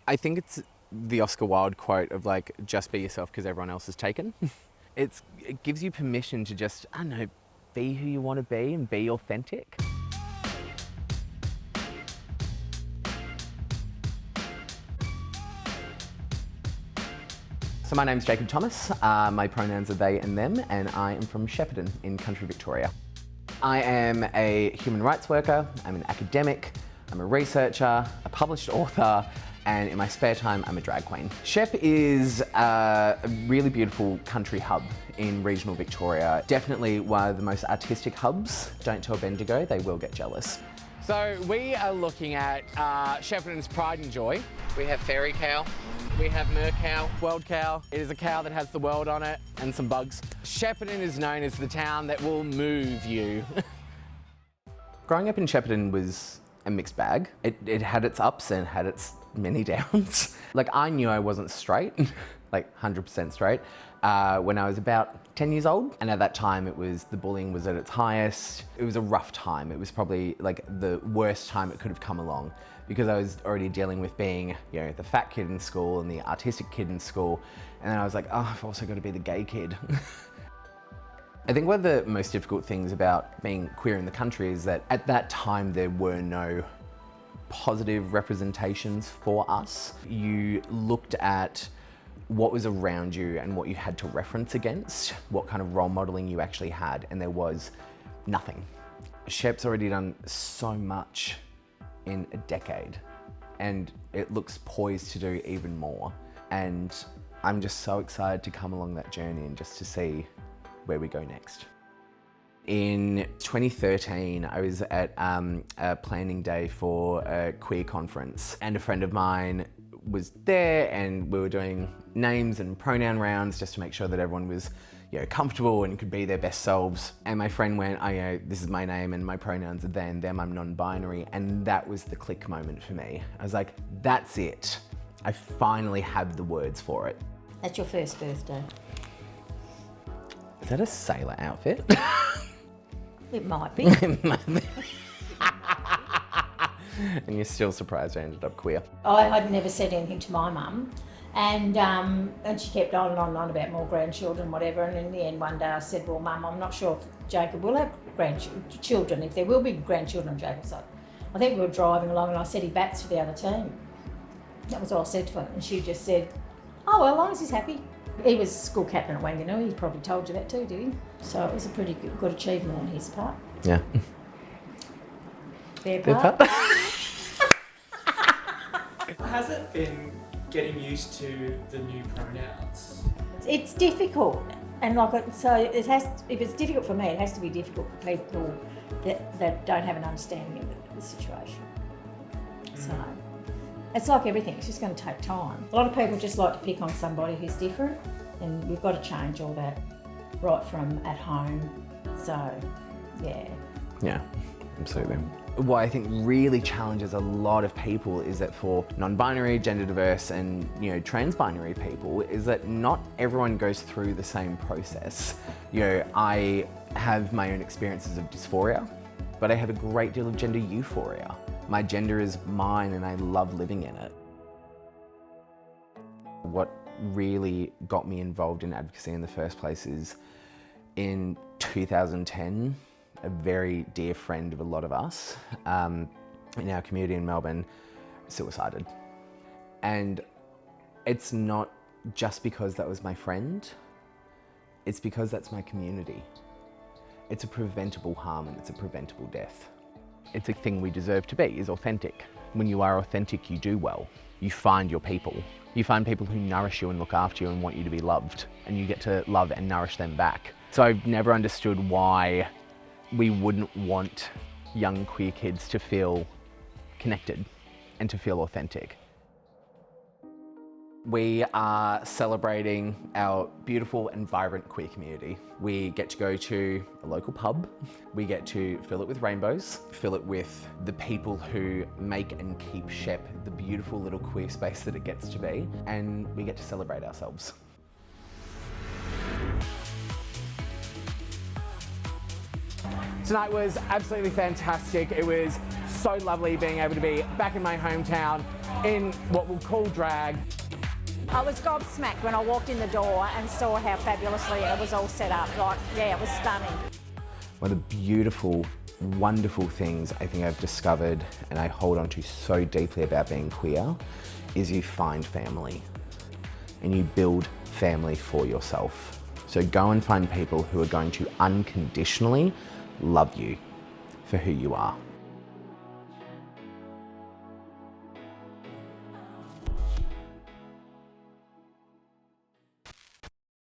I think it's the Oscar Wilde quote of like, just be yourself because everyone else is taken. It gives you permission to just, I don't know, be who you want to be and be authentic. So my name's Jacob Thomas, my pronouns are they and them, and I am from Shepparton in country Victoria. I am a human rights worker, I'm an academic, I'm a researcher, a published author, and in my spare time I'm a drag queen. Shep is a really beautiful country hub in regional Victoria. Definitely one of the most artistic hubs. Don't tell Bendigo, they will get jealous. So we are looking at Shepparton's pride and joy. We have fairy cow, we have mer cow, world cow. It is a cow that has the world on it and some bugs. Shepparton is known as the town that will move you. Growing up in Shepparton was a mixed bag. It had its ups and had its many downs. Like, I knew I wasn't straight, like 100% straight, when I was about 10 years old. And at that time the bullying was at its highest. It was a rough time. It was probably like the worst time it could have come along, because I was already dealing with being, you know, the fat kid in school and the artistic kid in school. And then I was like, oh, I've also got to be the gay kid. I think one of the most difficult things about being queer in the country is that at that time there were no positive representations for us. You looked at what was around you and what you had to reference against, what kind of role modeling you actually had, and there was nothing. Shep's already done so much in a decade, and it looks poised to do even more. And I'm just so excited to come along that journey and just to see where we go next. In 2013, I was at a planning day for a queer conference, and a friend of mine was there, and we were doing names and pronoun rounds just to make sure that everyone was, you know, comfortable and could be their best selves. And my friend went, oh, yeah, this is my name and my pronouns are they and them, I'm non-binary. And that was the click moment for me. I was like, that's it. I finally have the words for it. That's your first birthday. Is that a sailor outfit? It might be. And you're still surprised I ended up queer. I had never said anything to my mum, and she kept on and on and on about more grandchildren, whatever. And in the end, one day I said, well, Mum, I'm not sure if Jacob will have grandchildren, if there will be grandchildren on Jacob's side. I think we were driving along and I said he bats for the other team. That was all I said to her. And she just said, oh, well, as long as he's happy. He was school captain at Wanganui, he probably told you that too, did he? So it was a pretty good achievement on his part. Yeah. Fair part. Has it been getting used to the new pronouns? It's difficult, and if it's difficult for me, it has to be difficult for people that don't have an understanding of the situation. So it's like everything, it's just going to take time. A lot of people just like to pick on somebody who's different, and we've got to change all that right from at home. So, yeah. Yeah, absolutely. What I think really challenges a lot of people is that for non-binary, gender diverse, and, you know, trans-binary people, is that not everyone goes through the same process. You know, I have my own experiences of dysphoria, but I have a great deal of gender euphoria. My gender is mine and I love living in it. What really got me involved in advocacy in the first place is in 2010, a very dear friend of a lot of us in our community in Melbourne suicided. And it's not just because that was my friend, it's because that's my community. It's a preventable harm and it's a preventable death. It's a thing we deserve to be, is authentic. When you are authentic, you do well. You find your people. You find people who nourish you and look after you and want you to be loved, and you get to love and nourish them back. So I've never understood why we wouldn't want young queer kids to feel connected and to feel authentic. We are celebrating our beautiful and vibrant queer community. We get to go to a local pub. We get to fill it with rainbows, fill it with the people who make and keep Shep the beautiful little queer space that it gets to be, and we get to celebrate ourselves. Tonight was absolutely fantastic. It was so lovely being able to be back in my hometown, in what we'll call drag. I was gobsmacked when I walked in the door and saw how fabulously it was all set up. Like, yeah, it was stunning. One of the beautiful, wonderful things I think I've discovered and I hold on to so deeply about being queer is you find family and you build family for yourself. So go and find people who are going to unconditionally love you for who you are.